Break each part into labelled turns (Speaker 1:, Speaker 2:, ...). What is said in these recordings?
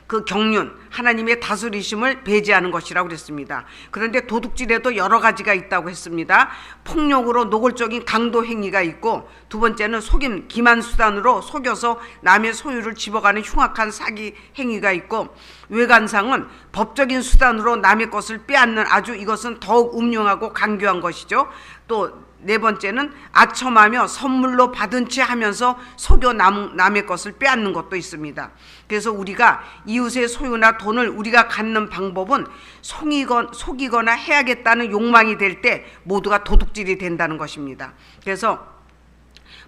Speaker 1: 그 경륜, 하나님의 다스리심을 배제하는 것이라고 그랬습니다. 그런데 도둑질에도 여러 가지가 있다고 했습니다. 폭력으로 노골적인 강도 행위가 있고, 두 번째는 속임, 기만 수단으로 속여서 남의 소유를 집어가는 흉악한 사기 행위가 있고, 외관상은 법적인 수단으로 남의 것을 빼앗는 아주 이것은 더욱 음흉하고 강교한 것이죠. 또 네 번째는 아첨하며 선물로 받은 채 하면서 속여 남의 것을 빼앗는 것도 있습니다. 그래서 우리가 이웃의 소유나 돈을 우리가 갖는 방법은 속이거나 해야겠다는 욕망이 될 때 모두가 도둑질이 된다는 것입니다. 그래서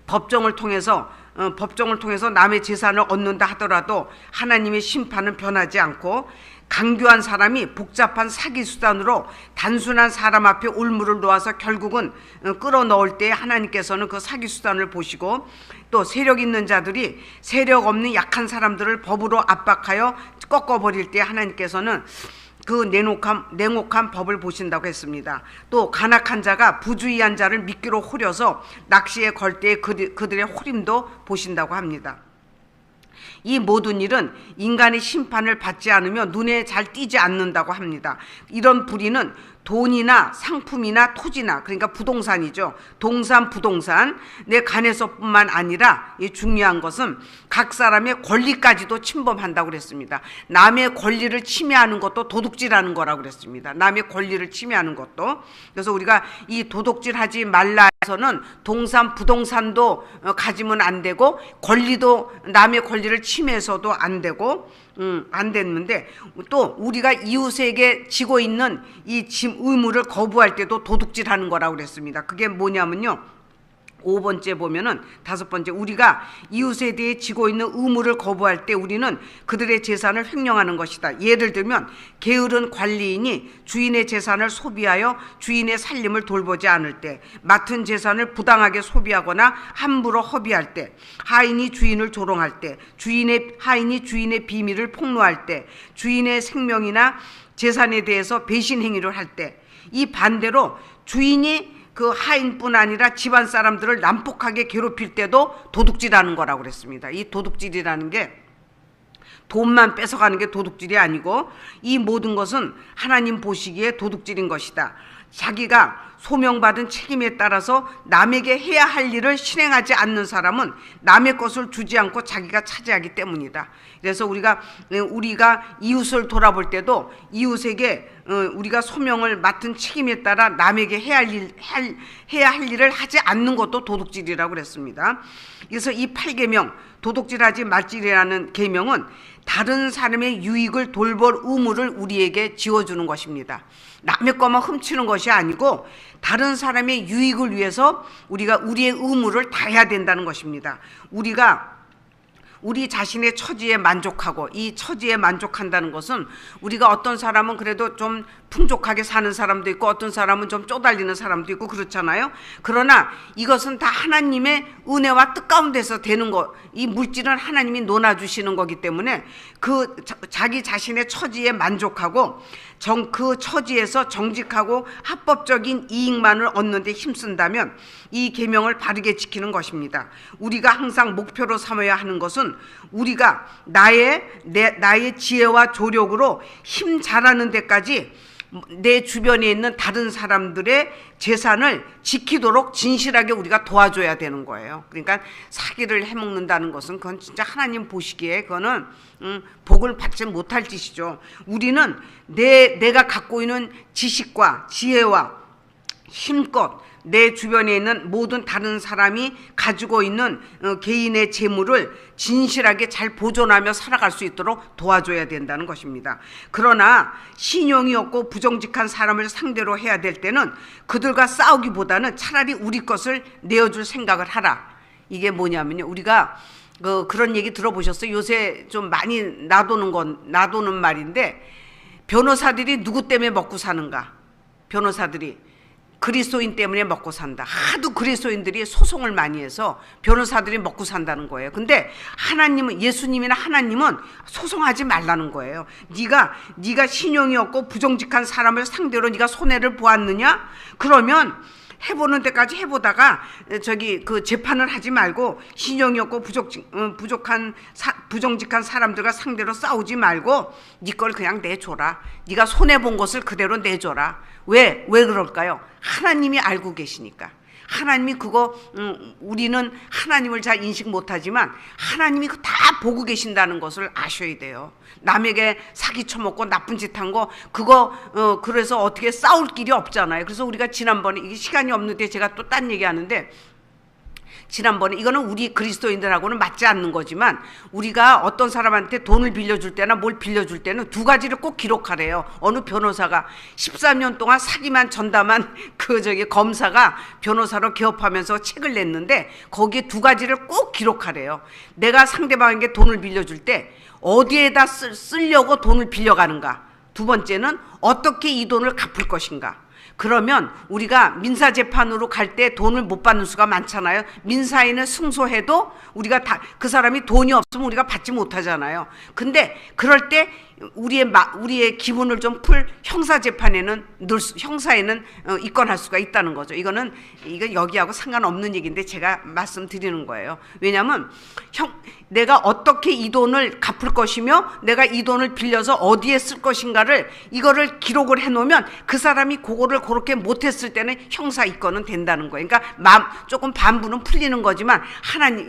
Speaker 1: 법정을 통해서 남의 재산을 얻는다 하더라도 하나님의 심판은 변하지 않고, 강교한 사람이 복잡한 사기 수단으로 단순한 사람 앞에 올무를 놓아서 결국은 끌어넣을 때 하나님께서는 그 사기 수단을 보시고, 또 세력 있는 자들이 세력 없는 약한 사람들을 법으로 압박하여 꺾어버릴 때 하나님께서는 그 냉혹한 법을 보신다고 했습니다. 또 간악한 자가 부주의한 자를 미끼로 호려서 낚시에 걸 때 그들의 호림도 보신다고 합니다. 이 모든 일은 인간의 심판을 받지 않으며 눈에 잘 띄지 않는다고 합니다. 이런 불의는 돈이나 상품이나 토지나, 그러니까 부동산이죠. 동산, 부동산, 내 간에서뿐만 아니라 이 중요한 것은 각 사람의 권리까지도 침범한다고 그랬습니다. 남의 권리를 침해하는 것도 도둑질하는 거라고 그랬습니다. 남의 권리를 침해하는 것도. 그래서 우리가 이 도둑질하지 말라 해서는 동산, 부동산도 가지면 안 되고, 권리도 남의 권리를 침해해서도 안 되고, 안 됐는데, 또 우리가 이웃에게 지고 있는 이 의무를 거부할 때도 도둑질하는 거라고 그랬습니다. 그게 뭐냐면요, 5번째 보면은 5번째, 우리가 이웃에 대해 지고 있는 의무를 거부할 때 우리는 그들의 재산을 횡령하는 것이다. 예를 들면 게으른 관리인이 주인의 재산을 소비하여 주인의 살림을 돌보지 않을 때, 맡은 재산을 부당하게 소비하거나 함부로 허비할 때, 하인이 주인을 조롱할 때, 하인이 주인의 비밀을 폭로할 때, 주인의 생명이나 재산에 대해서 배신 행위를 할 때, 이 반대로 주인이 그 하인뿐 아니라 집안 사람들을 난폭하게 괴롭힐 때도 도둑질하는 거라고 그랬습니다. 이 도둑질이라는 게 돈만 뺏어가는 게 도둑질이 아니고, 이 모든 것은 하나님 보시기에 도둑질인 것이다. 자기가 소명받은 책임에 따라서 남에게 해야 할 일을 실행하지 않는 사람은 남의 것을 주지 않고 자기가 차지하기 때문이다. 그래서 우리가 이웃을 돌아볼 때도 이웃에게 우리가 소명을 맡은 책임에 따라 남에게 해야 할 일을 하지 않는 것도 도둑질이라고 그랬습니다. 그래서 이 8계명, 도둑질하지 말지라는 계명은 다른 사람의 유익을 돌볼 의무를 우리에게 지어주는 것입니다. 남의 것만 훔치는 것이 아니고 다른 사람의 유익을 위해서 우리가 우리의 의무를 다해야 된다는 것입니다. 우리 자신의 처지에 만족하고, 이 처지에 만족한다는 것은 우리가 어떤 사람은 그래도 좀 풍족하게 사는 사람도 있고 어떤 사람은 좀 쪼달리는 사람도 있고 그렇잖아요. 그러나 이것은 다 하나님의 은혜와 뜻 가운데서 되는 것, 이 물질은 하나님이 논아주시는 거기 때문에 그 자기 자신의 처지에 만족하고 그 처지에서 정직하고 합법적인 이익만을 얻는 데 힘쓴다면 이 계명을 바르게 지키는 것입니다. 우리가 항상 목표로 삼아야 하는 것은 우리가 나의 지혜와 조력으로 힘 잘하는 데까지 내 주변에 있는 다른 사람들의 재산을 지키도록 진실하게 우리가 도와줘야 되는 거예요. 그러니까 사기를 해먹는다는 것은 그건 진짜 하나님 보시기에 그거는 복을 받지 못할 짓이죠. 우리는 내가 갖고 있는 지식과 지혜와 힘껏 내 주변에 있는 모든 다른 사람이 가지고 있는 개인의 재물을 진실하게 잘 보존하며 살아갈 수 있도록 도와줘야 된다는 것입니다. 그러나 신용이 없고 부정직한 사람을 상대로 해야 될 때는 그들과 싸우기보다는 차라리 우리 것을 내어줄 생각을 하라. 이게 뭐냐면요, 우리가 그런 얘기 들어보셨어요? 요새 좀 많이 나도는 말인데, 변호사들이 누구 때문에 먹고 사는가? 변호사들이 그리스도인 때문에 먹고 산다. 하도 그리스도인들이 소송을 많이 해서 변호사들이 먹고 산다는 거예요. 근데 하나님은, 예수님이나 하나님은 소송하지 말라는 거예요. 네가 신용이 없고 부정직한 사람을 상대로 네가 손해를 보았느냐? 그러면 해보는 데까지 해보다가 저기 그 재판을 하지 말고 신용이 없고 부정직한 사람들과 상대로 싸우지 말고 네 걸 그냥 내줘라. 네가 손해본 것을 그대로 내줘라. 왜 그럴까요? 하나님이 알고 계시니까. 하나님이 그거 우리는 하나님을 잘 인식 못하지만 하나님이 그거 다 보고 계신다는 것을 아셔야 돼요. 남에게 사기 쳐먹고 나쁜 짓 한 거 그거 그래서 어떻게 싸울 길이 없잖아요. 그래서 우리가 지난번에 이게 시간이 없는데 제가 또 딴 얘기하는데 지난번에 이거는 우리 그리스도인들하고는 맞지 않는 거지만 우리가 어떤 사람한테 돈을 빌려줄 때나 뭘 빌려줄 때는 두 가지를 꼭 기록하래요. 어느 변호사가 13년 동안 사기만 전담한 그 검사가 변호사로 개업하면서 책을 냈는데 거기에 두 가지를 꼭 기록하래요. 내가 상대방에게 돈을 빌려줄 때 어디에다 쓰려고 돈을 빌려가는가. 두 번째는 어떻게 이 돈을 갚을 것인가. 그러면 우리가 민사재판으로 갈 때 돈을 못 받는 수가 많잖아요. 민사인을 승소해도 우리가 그 사람이 돈이 없으면 우리가 받지 못하잖아요. 근데 그럴 때 우리의 기분을 좀 풀 형사재판에는 형사에는 입건할 수가 있다는 거죠. 이건 여기하고 상관없는 얘기인데 제가 말씀드리는 거예요. 왜냐하면 내가 어떻게 이 돈을 갚을 것이며 내가 이 돈을 빌려서 어디에 쓸 것인가를 이거를 기록을 해놓으면 그 사람이 그거를 그렇게 못했을 때는 형사 입건은 된다는 거예요. 그러니까 조금 반부는 풀리는 거지만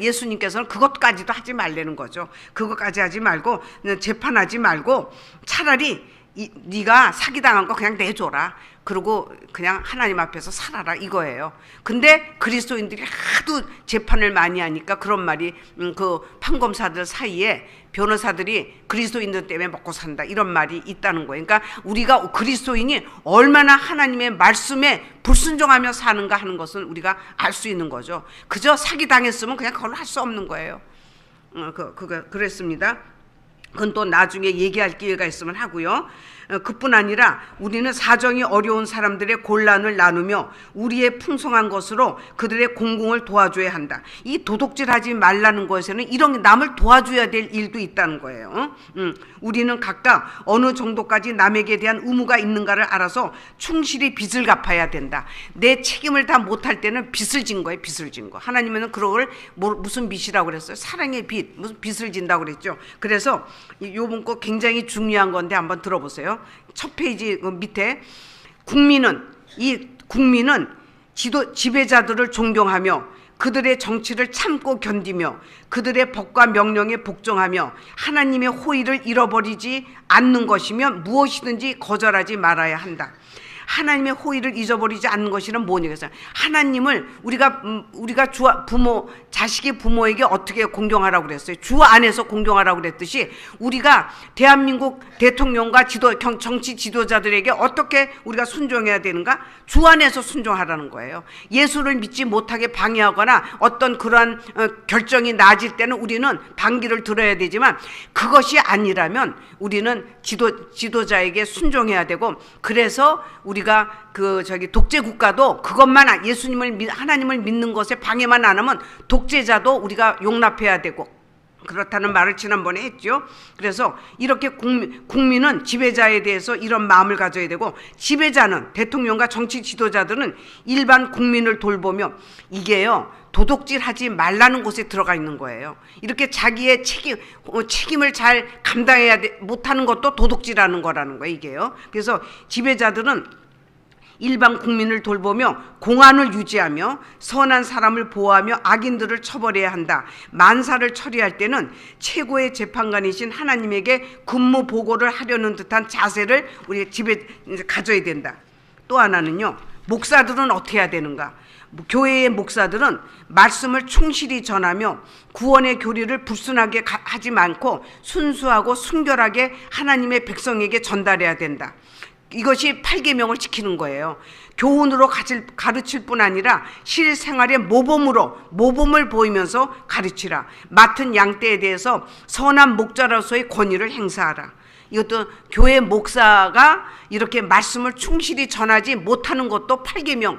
Speaker 1: 예수님께서는 그것까지도 하지 말라는 거죠. 그것까지 하지 말고 재판하지 말고 차라리 네가 사기당한 거 그냥 내줘라. 그리고 그냥 하나님 앞에서 살아라 이거예요. 근데 그리스도인들이 하도 재판을 많이 하니까 그런 말이 그 판검사들 사이에 변호사들이 그리스도인들 때문에 먹고 산다 이런 말이 있다는 거예요. 그러니까 우리가 그리스도인이 얼마나 하나님의 말씀에 불순종하며 사는가 하는 것은 우리가 알 수 있는 거죠. 그저 사기당했으면 그냥 그걸 할 수 없는 거예요. 그랬습니다. 그건 또 나중에 얘기할 기회가 있으면 하고요. 그뿐 아니라 우리는 사정이 어려운 사람들의 곤란을 나누며 우리의 풍성한 것으로 그들의 공공을 도와줘야 한다. 이 도둑질하지 말라는 것에는 이런 남을 도와줘야 될 일도 있다는 거예요. 우리는 각각 어느 정도까지 남에게 대한 의무가 있는가를 알아서 충실히 빚을 갚아야 된다. 내 책임을 다 못할 때는 빚을 진 거예요. 빚을 진 거. 하나님은 그걸 무슨 빚이라고 그랬어요? 사랑의 빚, 무슨 빚을 진다고 그랬죠. 그래서 요번 거 굉장히 중요한 건데 한번 들어보세요. 첫 페이지 밑에 국민은 지배자들을 존경하며 그들의 정치를 참고 견디며 그들의 법과 명령에 복종하며 하나님의 호의를 잃어버리지 않는 것이며 무엇이든지 거절하지 말아야 한다. 하나님의 호의를 잊어버리지 않는 것이란 뭐냐겠어요. 하나님을 우리가 자식이 부모에게 어떻게 공경하라고 그랬어요. 주 안에서 공경하라고 그랬듯이 우리가 대한민국 대통령과 정치 지도자들에게 어떻게 우리가 순종해야 되는가? 주 안에서 순종하라는 거예요. 예수를 믿지 못하게 방해하거나 어떤 그러한 결정이 나아질 때는 우리는 반기를 들어야 되지만 그것이 아니라면 우리는 지도자에게 순종해야 되고 그래서 우리가 독재 국가도 그것만 하나님을 믿는 것에 방해만 안 하면 독재자도 우리가 용납해야 되고 그렇다는 말을 지난번에 했죠. 그래서 이렇게 국민은 지배자에 대해서 이런 마음을 가져야 되고 지배자는 대통령과 정치 지도자들은 일반 국민을 돌보며 이게요. 도둑질하지 말라는 곳에 들어가 있는 거예요. 이렇게 자기의 책임을 잘 감당해야 못하는 것도 도둑질하는 거라는 거예요. 이게요. 그래서 지배자들은 일반 국민을 돌보며 공안을 유지하며 선한 사람을 보호하며 악인들을 처벌해야 한다. 만사를 처리할 때는 최고의 재판관이신 하나님에게 근무 보고를 하려는 듯한 자세를 우리 집에 가져야 된다. 또 하나는요. 목사들은 어떻게 해야 되는가? 교회의 목사들은 말씀을 충실히 전하며 구원의 교리를 불순하게 하지 않고 순수하고 순결하게 하나님의 백성에게 전달해야 된다. 이것이 8계명을 지키는 거예요. 교훈으로 가르칠 뿐 아니라 실생활의 모범을 보이면서 가르치라. 맡은 양떼에 대해서 선한 목자로서의 권위를 행사하라. 이것도 교회 목사가 이렇게 말씀을 충실히 전하지 못하는 것도 8계명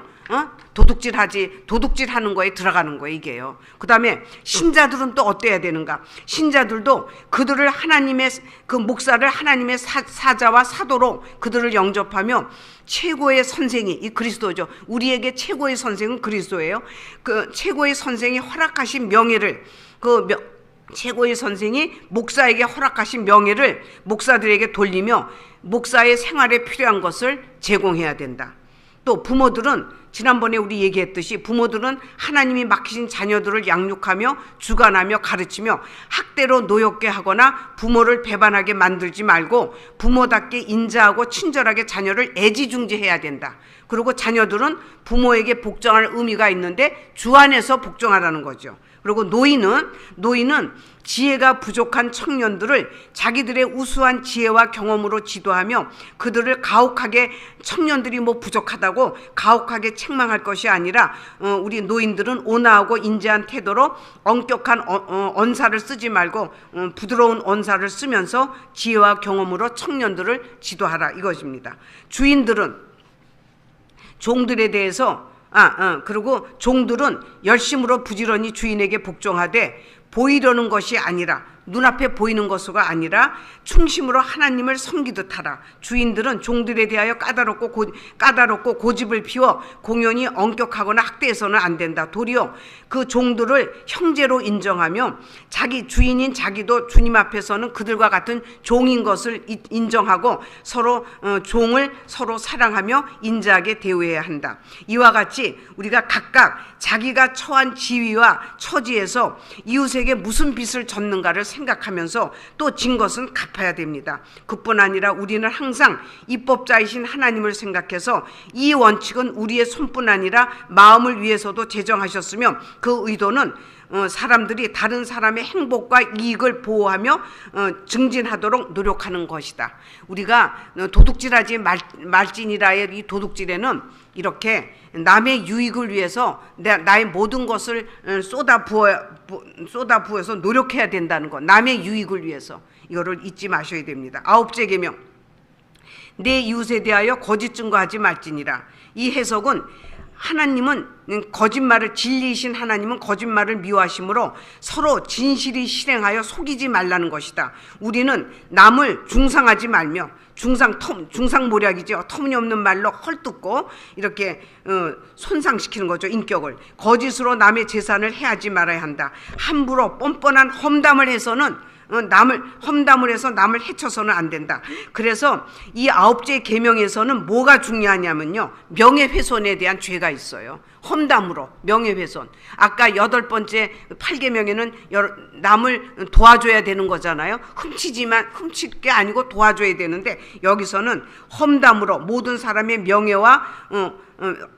Speaker 1: 도둑질하는 거에 들어가는 거예요, 이게요. 그다음에 신자들은 또 어때야 되는가? 신자들도 그들을 하나님의 그 목사를 하나님의 사자와 사도로 그들을 영접하며 최고의 선생이 이 그리스도죠. 우리에게 최고의 선생은 그리스도예요. 그 최고의 선생이 허락하신 명예를 최고의 선생이 목사에게 허락하신 명예를 목사들에게 돌리며 목사의 생활에 필요한 것을 제공해야 된다. 또 부모들은 지난번에 우리 얘기했듯이 부모들은 하나님이 맡기신 자녀들을 양육하며 주관하며 가르치며 학대로 노엽게 하거나 부모를 배반하게 만들지 말고 부모답게 인자하고 친절하게 자녀를 애지중지해야 된다. 그리고 자녀들은 부모에게 복종할 의미가 있는데 주 안에서 복종하라는 거죠. 그리고 노인은 지혜가 부족한 청년들을 자기들의 우수한 지혜와 경험으로 지도하며 그들을 가혹하게 청년들이 뭐 부족하다고 가혹하게 책망할 것이 아니라 우리 노인들은 온화하고 인자한 태도로 엄격한 언사를 쓰지 말고 부드러운 언사를 쓰면서 지혜와 경험으로 청년들을 지도하라 이것입니다. 주인들은 종들에 대해서 그리고 종들은 열심으로 부지런히 주인에게 복종하되 보이려는 것이 아니라 눈앞에 보이는 것으로가 아니라 충심으로 하나님을 섬기듯 하라. 주인들은 종들에 대하여 까다롭고 고집을 피워 공연히 엄격하거나 학대해서는 안 된다. 도리어 그 종들을 형제로 인정하며 자기 주인인 자기도 주님 앞에서는 그들과 같은 종인 것을 인정하고 종을 서로 사랑하며 인자하게 대우해야 한다. 이와 같이 우리가 각각 자기가 처한 지위와 처지에서 이웃에게 무슨 빚을 졌는가를 생각하면서 또 진 것은 갚아야 됩니다. 그뿐 아니라 우리는 항상 입법자이신 하나님을 생각해서 이 원칙은 우리의 손뿐 아니라 마음을 위해서도 제정하셨으며 그 의도는 사람들이 다른 사람의 행복과 이익을 보호하며 증진하도록 노력하는 것이다. 우리가 도둑질하지 말지니라의 이 도둑질에는 이렇게 남의 유익을 위해서 나의 모든 것을 쏟아부어서 노력해야 된다는 것, 남의 유익을 위해서 이거를 잊지 마셔야 됩니다. 9째 계명, 내 이웃에 대하여 거짓 증거하지 말지니라. 이 해석은 하나님은 거짓말을 진리이신 하나님은 거짓말을 미워하시므로 서로 진실이 실행하여 속이지 말라는 것이다. 우리는 남을 중상하지 말며 중상모략이죠. 터무니없는 말로 헐뜯고 이렇게 손상시키는 거죠. 인격을 거짓으로 남의 재산을 해하지 말아야 한다. 함부로 뻔뻔한 험담을 해서는 험담을 해서 남을 해쳐서는 안 된다. 그래서 이 9째 계명에서는 뭐가 중요하냐면요, 명예훼손에 대한 죄가 있어요. 험담으로 명예훼손. 아까 8번째 8계명에는 남을 도와줘야 되는 거잖아요. 훔칠 게 아니고 도와줘야 되는데 여기서는 험담으로 모든 사람의 명예와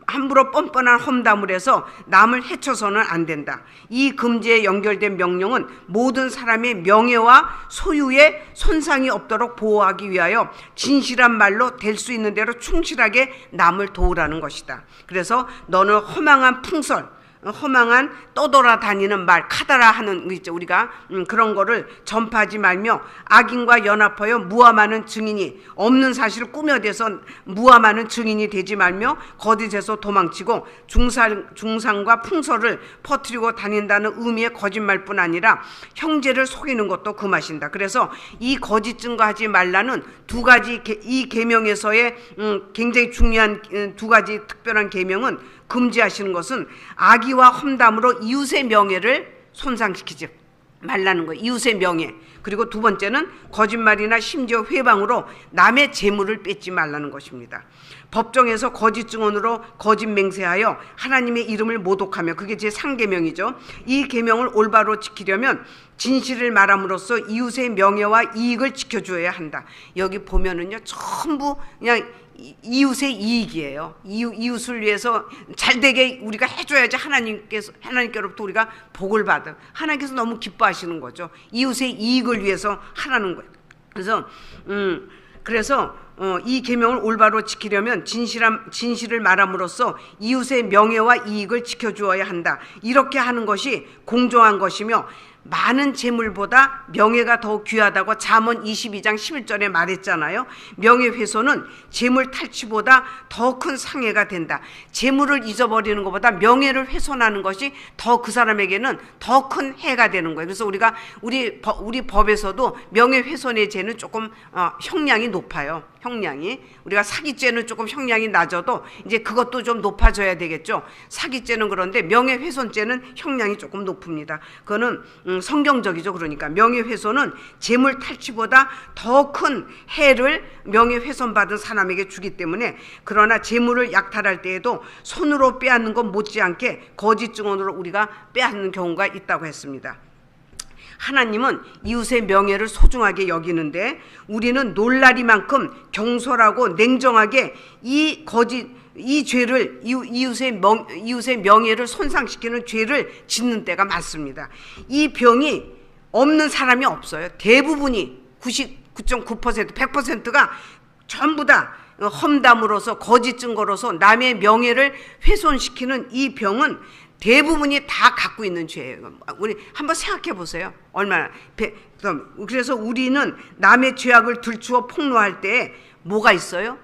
Speaker 1: 함부로 뻔뻔한 험담을 해서 남을 해쳐서는 안 된다. 이 금지에 연결된 명령은 모든 사람의 명예와 소유에 손상이 없도록 보호하기 위하여 진실한 말로 될 수 있는 대로 충실하게 남을 도우라는 것이다. 그래서 너는 허망한 풍설, 허망한 떠돌아다니는 말, 카다라 하는 거 있죠. 우리가 그런 거를 전파하지 말며 악인과 연합하여 무함하는 증인이 없는 사실을 꾸며대서 무함하는 증인이 되지 말며 거짓에서 도망치고 중상과 풍설을 퍼뜨리고 다닌다는 의미의 거짓말뿐 아니라 형제를 속이는 것도 금하신다. 그래서 이 거짓 증거하지 말라는 두 가지, 이 계명에서의 굉장히 중요한 두 가지 특별한 계명은 금지하시는 것은 악의와 험담으로 이웃의 명예를 손상시키지 말라는 거예요. 이웃의 명예. 그리고 두 번째는 거짓말이나 심지어 회방으로 남의 재물을 뺏지 말라는 것입니다. 법정에서 거짓 증언으로 거짓 맹세하여 하나님의 이름을 모독하며, 그게 제 3계명이죠. 이 계명을 올바로 지키려면 진실을 말함으로써 이웃의 명예와 이익을 지켜줘야 한다. 여기 보면은요, 전부 그냥 이웃의 이익이에요. 이웃을 위해서 잘되게 우리가 해줘야지 하나님께로부터 우리가 복을 받아. 하나님께서 너무 기뻐하시는 거죠. 이웃의 이익을 위해서 하라는 거예요. 그래서 이 계명을 올바로 지키려면 진실을 말함으로써 이웃의 명예와 이익을 지켜주어야 한다. 이렇게 하는 것이 공정한 것이며 많은 재물보다 명예가 더 귀하다고 잠언 22장 11절에 말했잖아요. 명예훼손은 재물 탈취보다 더 큰 상해가 된다. 재물을 잊어버리는 것보다 명예를 훼손하는 것이 더 그 사람에게는 더 큰 해가 되는 거예요. 그래서 우리가 우리 법에서도 명예훼손의 죄는 조금 형량이 높아요. 형량이. 우리가 사기죄는 조금 형량이 낮아도 이제 그것도 좀 높아져야 되겠죠. 사기죄는 그런데 명예훼손죄는 형량이 조금 높습니다. 그거는 성경적이죠. 그러니까 명예훼손은 재물 탈취보다 더 큰 해를 명예훼손 받은 사람에게 주기 때문에, 그러나 재물을 약탈할 때에도 손으로 빼앗는 것 못지않게 거짓 증언으로 우리가 빼앗는 경우가 있다고 했습니다. 하나님은 이웃의 명예를 소중하게 여기는데 우리는 놀라리만큼 경솔하고 냉정하게 이 죄를 이웃의 명예를 손상시키는 죄를 짓는 때가 많습니다. 이 병이 없는 사람이 없어요. 대부분이 99.9% 100%가 전부 다 험담으로서 거짓 증거로서 남의 명예를 훼손시키는 이 병은 대부분이 다 갖고 있는 죄예요. 우리 한번 생각해 보세요. 얼마나. 그래서 우리는 남의 죄악을 들추어 폭로할 때 뭐가 있어요?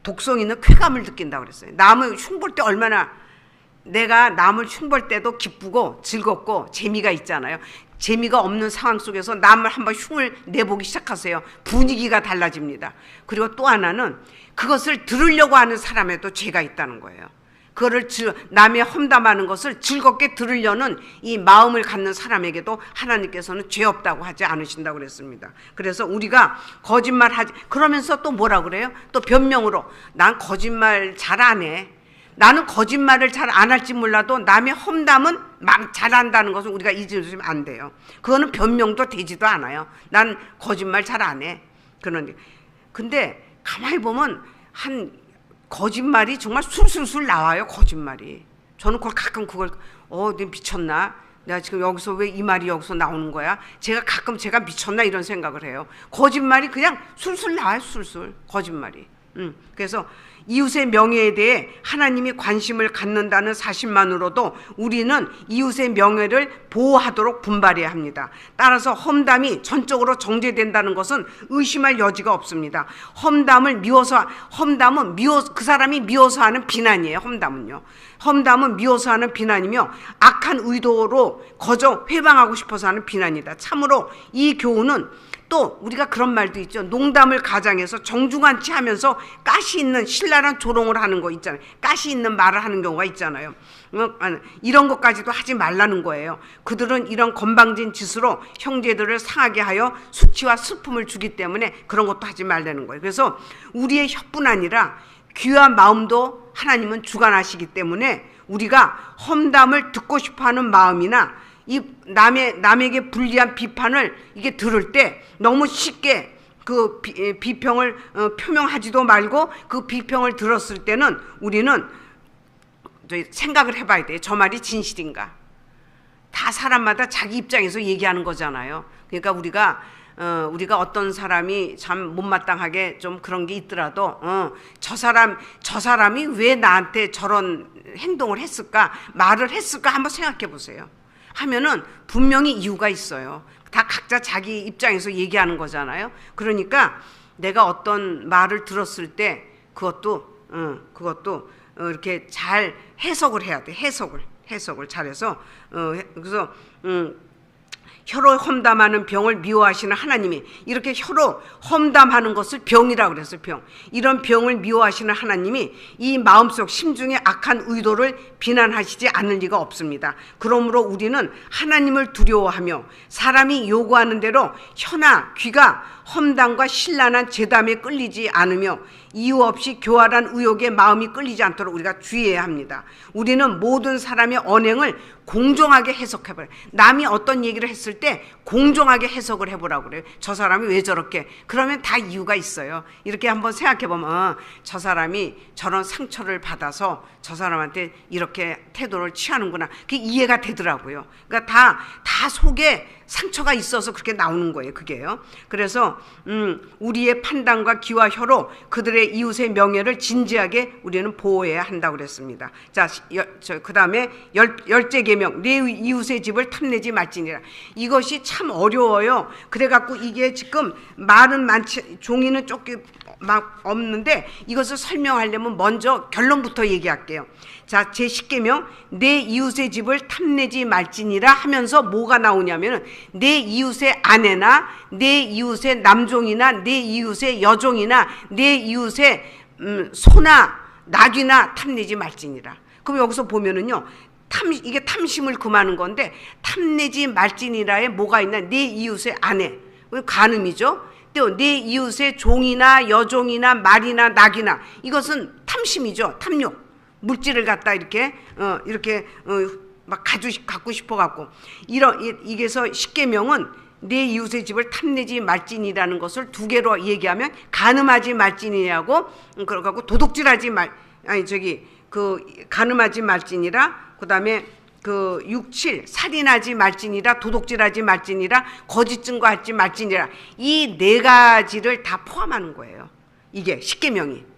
Speaker 1: 독성 있는 쾌감을 느낀다고 그랬어요. 남을 흉볼 때 얼마나, 내가 남을 흉볼 때도 기쁘고 즐겁고 재미가 있잖아요. 재미가 없는 상황 속에서 남을 한번 흉을 내보기 시작하세요. 분위기가 달라집니다. 그리고 또 하나는 그것을 들으려고 하는 사람에도 죄가 있다는 거예요. 그거를 남의 험담하는 것을 즐겁게 들으려는 이 마음을 갖는 사람에게도 하나님께서는 죄 없다고 하지 않으신다고 그랬습니다. 그래서 우리가 거짓말하지, 그러면서 또 뭐라 그래요? 또 변명으로 난 거짓말 잘 안 해. 나는 거짓말을 잘 안 할지 몰라도 남의 험담은 막 잘한다는 것을 우리가 잊으시면 안 돼요. 그거는 변명도 되지도 않아요. 난 거짓말 잘 안 해. 그런데 근데 가만히 보면 거짓말이 정말 술술술 나와요. 거짓말이. 저는 가끔 그걸 내가 미쳤나? 내가 지금 여기서 왜 이 말이 여기서 나오는 거야? 제가 미쳤나? 이런 생각을 해요. 거짓말이 그냥 술술 나와요. 술술. 거짓말이. 그래서 이웃의 명예에 대해 하나님이 관심을 갖는다는 사실만으로도 우리는 이웃의 명예를 보호하도록 분발해야 합니다. 따라서 험담이 전적으로 정죄된다는 것은 의심할 여지가 없습니다. 험담은 그 사람이 미워서 하는 비난이에요. 험담은 미워서 하는 비난이며 악한 의도로 거저 회방하고 싶어서 하는 비난이다. 참으로 이 교훈은 또 우리가 그런 말도 있죠. 농담을 가장해서 정중한 체 하면서 가시 있는 신랄한 조롱을 하는 거 있잖아요. 가시 있는 말을 하는 경우가 있잖아요. 이런 것까지도 하지 말라는 거예요. 그들은 이런 건방진 짓으로 형제들을 상하게 하여 수치와 슬픔을 주기 때문에 그런 것도 하지 말라는 거예요. 그래서 우리의 혀뿐 아니라 귀와 마음도 하나님은 주관하시기 때문에 우리가 험담을 듣고 싶어하는 마음이나 이 남에게 불리한 비판을 이게 들을 때 너무 쉽게 그 비평을 표명하지도 말고 그 비평을 들었을 때는 우리는 생각을 해봐야 돼요. 저 말이 진실인가? 다 사람마다 자기 입장에서 얘기하는 거잖아요. 그러니까 우리가 어떤 사람이 참 못마땅하게 좀 그런 게 있더라도 저 사람이 왜 나한테 저런 행동을 했을까, 말을 했을까 한번 생각해 보세요. 하면은 분명히 이유가 있어요. 다 각자 자기 입장에서 얘기하는 거잖아요. 그러니까 내가 어떤 말을 들었을 때 그것도 이렇게 잘 해석을 해야 돼. 해석을 잘해서 그래서 혀로 험담하는 병을 미워하시는 하나님이 이렇게 혀로 험담하는 것을 병이라고 그랬어요. 병. 이런 병을 미워하시는 하나님이 이 마음속 심중의 악한 의도를 비난하시지 않을 리가 없습니다. 그러므로 우리는 하나님을 두려워하며 사람이 요구하는 대로 혀나 귀가 험담과 신랄한 제담에 끌리지 않으며 이유 없이 교활한 의욕에 마음이 끌리지 않도록 우리가 주의해야 합니다. 우리는 모든 사람의 언행을 공정하게 해석해봐요. 남이 어떤 얘기를 했을 때 공정하게 해석을 해보라고 그래요. 저 사람이 왜 저렇게, 그러면 다 이유가 있어요. 이렇게 한번 생각해보면 저 사람이 저런 상처를 받아서 저 사람한테 이렇게 태도를 취하는구나. 그게 이해가 되더라고요. 그러니까 다 속에 상처가 있어서 그렇게 나오는 거예요. 그게요. 그래서 우리의 판단과 귀와 혀로 그들의 이웃의 명예를 진지하게 우리는 보호해야 한다고 그랬습니다. 자, 그 다음에 열째 계명, 내 이웃의 집을 탐내지 말지니라. 이것이 참 어려워요. 그래갖고 이게 지금 말은 많지, 종이는 조금 막 없는데 이것을 설명하려면 먼저 결론부터 얘기할게요. 자, 제10계명, 내 이웃의 집을 탐내지 말지니라 하면서 뭐가 나오냐면은 내 이웃의 아내나 내 이웃의 남종이나 내 이웃의 여종이나 내 이웃의 소나 낙이나 탐내지 말지니라. 그럼 여기서 보면은요, 이게 탐심을 금하는 건데, 탐내지 말지니라에 뭐가 있나? 내 이웃의 아내, 간음이죠. 또 내 이웃의 종이나 여종이나 말이나 낙이나, 이것은 탐심이죠. 탐욕. 물질을 갖다 이렇게 막 갖고 싶어 갖고, 이게서 10계명은 내 이웃의 집을 탐내지 말지니라는 것을 두 개로 얘기하면, 간음하지 말지니라고, 그러고 도둑질하지 간음하지 말지니라, 그 다음에 6, 7 살인하지 말지니라, 도둑질하지 말지니라, 거짓 증거하지 말지니라, 이 네 가지를 다 포함하는 거예요. 이게 10계명이.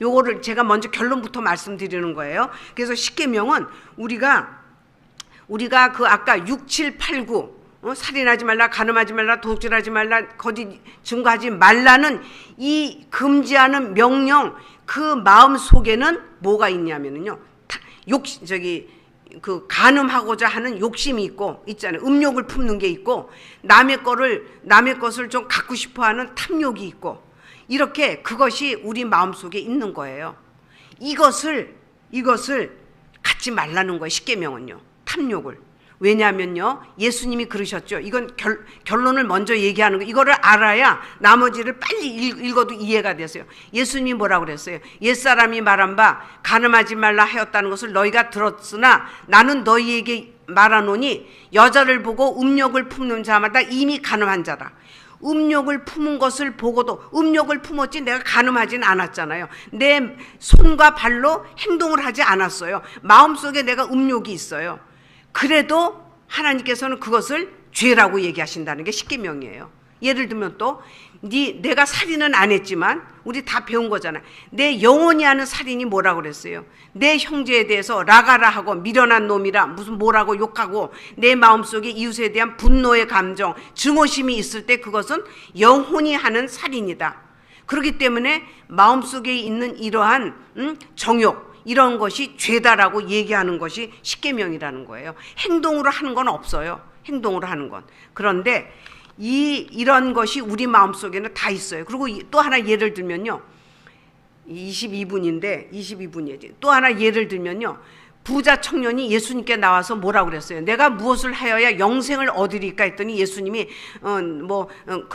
Speaker 1: 요거를 제가 먼저 결론부터 말씀드리는 거예요. 그래서 10계명은 우리가 그 아까 6, 7, 8, 9 살인하지 말라, 간음하지 말라, 도둑질하지 말라, 거짓 증거하지 말라는 이 금지하는 명령, 그 마음 속에는 뭐가 있냐면은요, 그 간음하고자 하는 욕심이 있잖아요. 음욕을 품는 게 있고, 남의 것을 좀 갖고 싶어하는 탐욕이 있고, 이렇게 그것이 우리 마음속에 있는 거예요. 이것을 갖지 말라는 거예요. 10계명은요. 탐욕을. 왜냐하면요, 예수님이 그러셨죠. 이건 결론을 먼저 얘기하는 거. 이거를 알아야 나머지를 빨리 읽어도 이해가 되세요. 예수님이 뭐라고 그랬어요? 옛사람이 말한 바 간음하지 말라 하였다는 것을 너희가 들었으나 나는 너희에게 말하노니 여자를 보고 음욕을 품는 자마다 이미 간음한 자라. 음욕을 품은 것을 보고도, 음욕을 품었지 내가 간음하진 않았잖아요. 내 손과 발로 행동을 하지 않았어요. 마음속에 내가 음욕이 있어요. 그래도 하나님께서는 그것을 죄라고 얘기하신다는 게 10계명이에요. 예를 들면 또 내가 살인은 안 했지만, 우리 다 배운 거잖아요. 내 영혼이 하는 살인이 뭐라고 그랬어요? 내 형제에 대해서 라가라 하고 미련한 놈이라 무슨 뭐라고 욕하고, 내 마음속에 이웃에 대한 분노의 감정, 증오심이 있을 때 그것은 영혼이 하는 살인이다. 그렇기 때문에 마음속에 있는 이러한 정욕, 이런 것이 죄다라고 얘기하는 것이 10계명이라는 거예요. 행동으로 하는 건 없어요. 행동으로 하는 건. 그런데 이런 것이 우리 마음속에는 다 있어요. 그리고 또 하나 예를 들면요, 22분이에요. 또 하나 예를 들면요, 부자 청년이 예수님께 나와서 뭐라고 그랬어요? 내가 무엇을 하여야 영생을 얻으리까 했더니 예수님이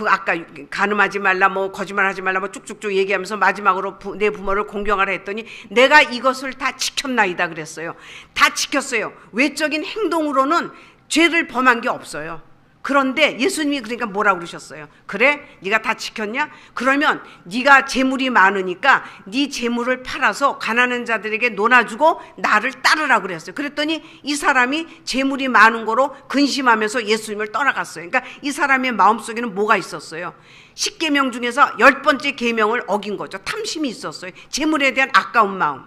Speaker 1: 아까 간음하지 말라, 뭐 거짓말하지 말라, 뭐 쭉쭉쭉 얘기하면서 마지막으로 내 부모를 공경하라 했더니 내가 이것을 다 지켰나이다 그랬어요. 다 지켰어요. 외적인 행동으로는 죄를 범한 게 없어요. 그런데 예수님이 그러니까 뭐라고 그러셨어요? 그래? 네가 다 지켰냐? 그러면 네가 재물이 많으니까 네 재물을 팔아서 가난한 자들에게 나눠주고 나를 따르라고 그랬어요. 그랬더니 이 사람이 재물이 많은 거로 근심하면서 예수님을 떠나갔어요. 그러니까 이 사람의 마음속에는 뭐가 있었어요? 10계명 중에서 10번째 계명을 어긴 거죠. 탐심이 있었어요. 재물에 대한 아까운 마음.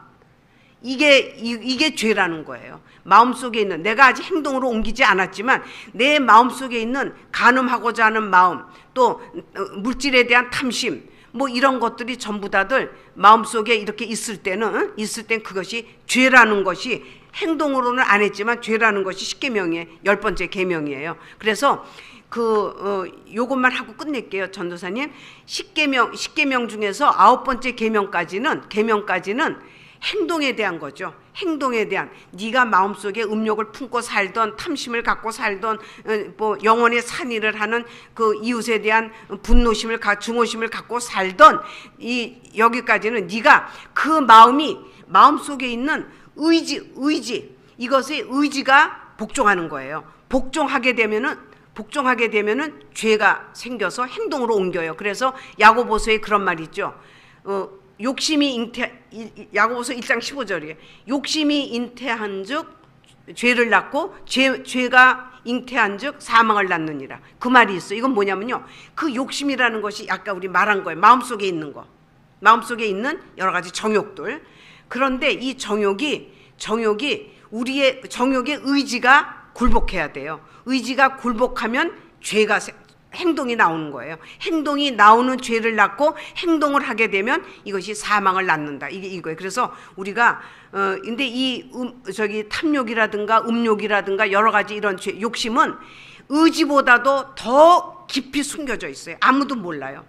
Speaker 1: 이게 죄라는 거예요. 마음속에 있는, 내가 아직 행동으로 옮기지 않았지만 내 마음속에 있는 간음하고자 하는 마음, 또 물질에 대한 탐심, 뭐 이런 것들이 전부 다들 마음속에 이렇게 있을 땐 그것이 죄라는 것이, 행동으로는 안 했지만 죄라는 것이 10계명의 10번째 계명이에요. 그래서 요것만 하고 끝낼게요, 전도사님. 10계명 중에서 9번째 계명까지는 행동에 대한 거죠. 행동에 대한, 네가 마음속에 음욕을 품고 살던, 탐심을 갖고 살던, 뭐 영혼의 산일을 하는 그 이웃에 대한 분노심을, 증오심을 갖고 살던, 여기까지는 네가 그 마음속에 있는 의지, 이것의 의지가 복종하는 거예요. 복종하게 되면은 죄가 생겨서 행동으로 옮겨요. 그래서 야고보서에 그런 말이 있죠. 야고보서 1장 15절이에요. 욕심이 잉태한즉 죄를 낳고 죄가 잉태한즉 사망을 낳느니라. 그 말이 있어. 이건 뭐냐면요, 그 욕심이라는 것이 아까 우리 말한 거예요. 마음속에 있는 거, 마음속에 있는 여러 가지 정욕들. 그런데 이 정욕이 우리의 정욕의 의지가 굴복해야 돼요. 의지가 굴복하면 죄가 행동이 나오는 거예요. 행동이 나오는 죄를 낳고 행동을 하게 되면 이것이 사망을 낳는다. 이게 이거예요. 그래서 우리가 근데 이 탐욕이라든가 음욕이라든가 여러 가지 이런 죄, 욕심은 의지보다도 더 깊이 숨겨져 있어요. 아무도 몰라요.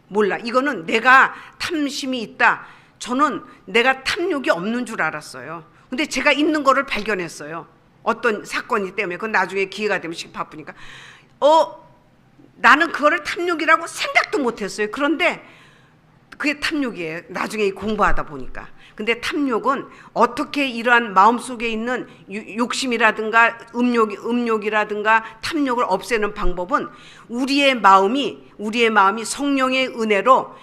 Speaker 1: 몰라. 이거는 내가 탐심이 있다. 저는 내가 탐욕이 없는 줄 알았어요. 근데 제가 있는 거를 발견했어요. 어떤 사건이 때문에. 그건 나중에 기회가 되면 바쁘니까. 나는 그거를 탐욕이라고 생각도 못했어요. 그런데 그게 탐욕이에요. 나중에 공부하다 보니까. 근데 탐욕은 어떻게 이러한 마음속에 있는 욕심이라든가 음욕이라든가 탐욕을 없애는 방법은 우리의 마음이 성령의 은혜로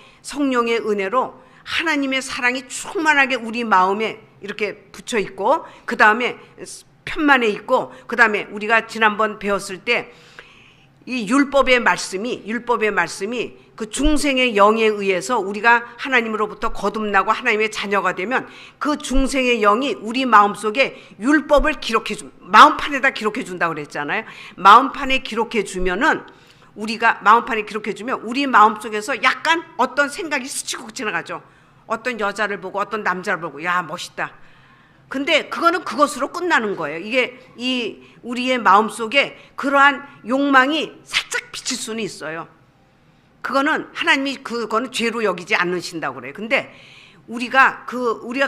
Speaker 1: 하나님의 사랑이 충만하게 우리 마음에 이렇게 붙여 있고, 그 다음에 편만에 있고, 그 다음에 우리가 지난번 배웠을 때 이 율법의 말씀이 그 중생의 영에 의해서 우리가 하나님으로부터 거듭나고 하나님의 자녀가 되면 그 중생의 영이 우리 마음속에 율법을 기록해 준, 마음판에다 기록해 준다고 그랬잖아요. 마음판에 기록해 주면 우리 마음속에서 약간 어떤 생각이 스치고 지나가죠. 어떤 여자를 보고 어떤 남자를 보고, 야, 멋있다. 근데 그거는 그것으로 끝나는 거예요. 이게 우리의 마음속에 그러한 욕망이 살짝 비칠 수는 있어요. 그거는 하나님이 그거는 죄로 여기지 않으신다고 그래요. 근데 우리가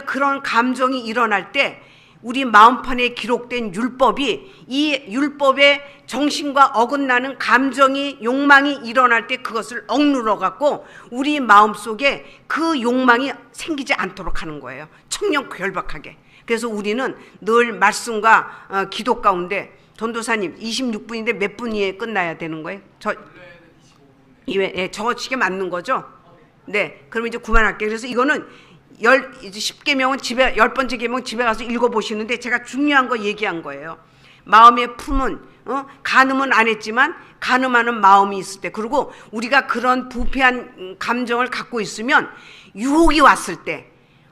Speaker 1: 그런 감정이 일어날 때 우리 마음판에 기록된 율법이, 이 율법의 정신과 어긋나는 감정이, 욕망이 일어날 때 그것을 억눌러 갖고 우리 마음속에 그 욕망이 생기지 않도록 하는 거예요. 청렴결박하게. 그래서 우리는 늘 말씀과 기도 가운데, 전도사님 26분인데 몇 분이에 끝나야 되는 거예요? 저거 시계 맞는 거죠? 네, 그럼 이제 그만할게요. 그래서 이거는 10계명은 집에, 10번째 계명 집에 가서 읽어보시는데 제가 중요한 거 얘기한 거예요. 마음의 품은, 간음은 안 했지만 간음하는 마음이 있을 때, 그리고 우리가 그런 부패한 감정을 갖고 있으면 유혹이 왔을 때,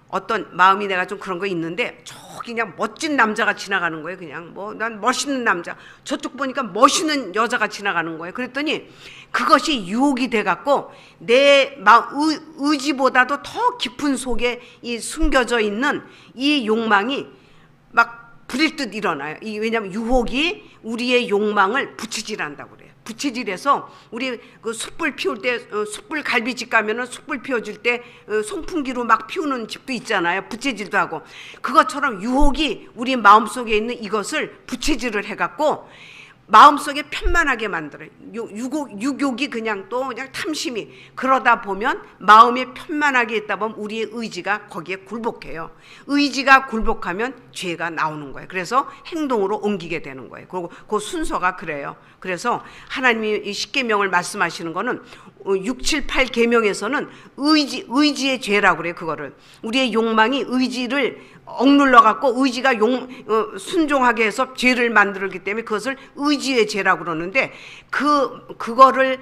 Speaker 1: 어떤 마음이 내가 좀 그런 거 있는데 저기 그냥 멋진 남자가 지나가는 거예요. 그냥 난 멋있는 남자, 저쪽 보니까 멋있는 여자가 지나가는 거예요. 그랬더니 그것이 유혹이 돼 갖고 내 의지보다도 더 깊은 속에 이 숨겨져 있는 이 욕망이 막 불일 듯 일어나요. 왜냐하면 유혹이 우리의 욕망을 부채질한다고 그래요. 부채질해서 우리 그 숯불 피울 때, 숯불 갈비집 가면은 숯불 피워줄 때 송풍기로 막 피우는 집도 있잖아요. 부채질도 하고. 그것처럼 유혹이 우리 마음속에 있는 이것을 부채질을 해갖고 마음속에 편만하게 만들어요. 유욕이 그냥 탐심이. 그러다 보면 마음에 편만하게 있다 보면 우리의 의지가 거기에 굴복해요. 의지가 굴복하면 죄가 나오는 거예요. 그래서 행동으로 옮기게 되는 거예요. 그리고 그 순서가 그래요. 그래서 하나님이 이 10계명을 말씀하시는 거는 6, 7, 8 계명에서는 의지의 죄라고 그래요. 그거를 우리의 욕망이 의지를 억눌러 갖고 의지가 순종하게 해서 죄를 만들었기 때문에 그것을 의지의 죄라고 그러는데, 그거를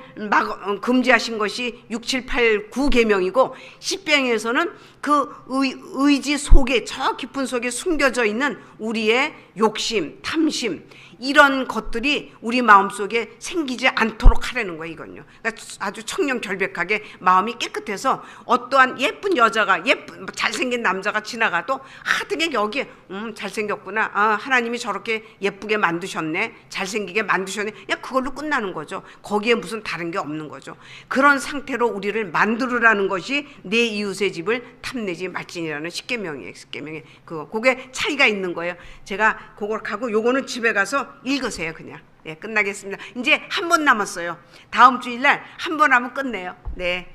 Speaker 1: 금지하신 것이 6, 7, 8, 9 계명이고 10계명에서는 그 의지 속에, 저 깊은 속에 숨겨져 있는 우리의 욕심, 탐심, 이런 것들이 우리 마음속에 생기지 않도록 하라는 거예요. 이건요. 그러니까 아주 청렴결백하게 마음이 깨끗해서 어떠한 예쁜 여자가, 잘생긴 남자가 지나가도 되게 여기에 잘생겼구나, 하나님이 저렇게 예쁘게 만드셨네, 잘생기게 만드셨네, 그냥 그걸로 끝나는 거죠. 거기에 무슨 다른 게 없는 거죠. 그런 상태로 우리를 만들으라는 것이 내 이웃의 집을 탐내지 말지니라는 10계명이에요. 10계명에 그게 차이가 있는 거예요. 제가 그걸 하고 요거는 집에 가서 읽으세요. 그냥. 네, 끝나겠습니다. 이제 한 번 남았어요. 다음 주일날 한 번 하면 끝내요. 네.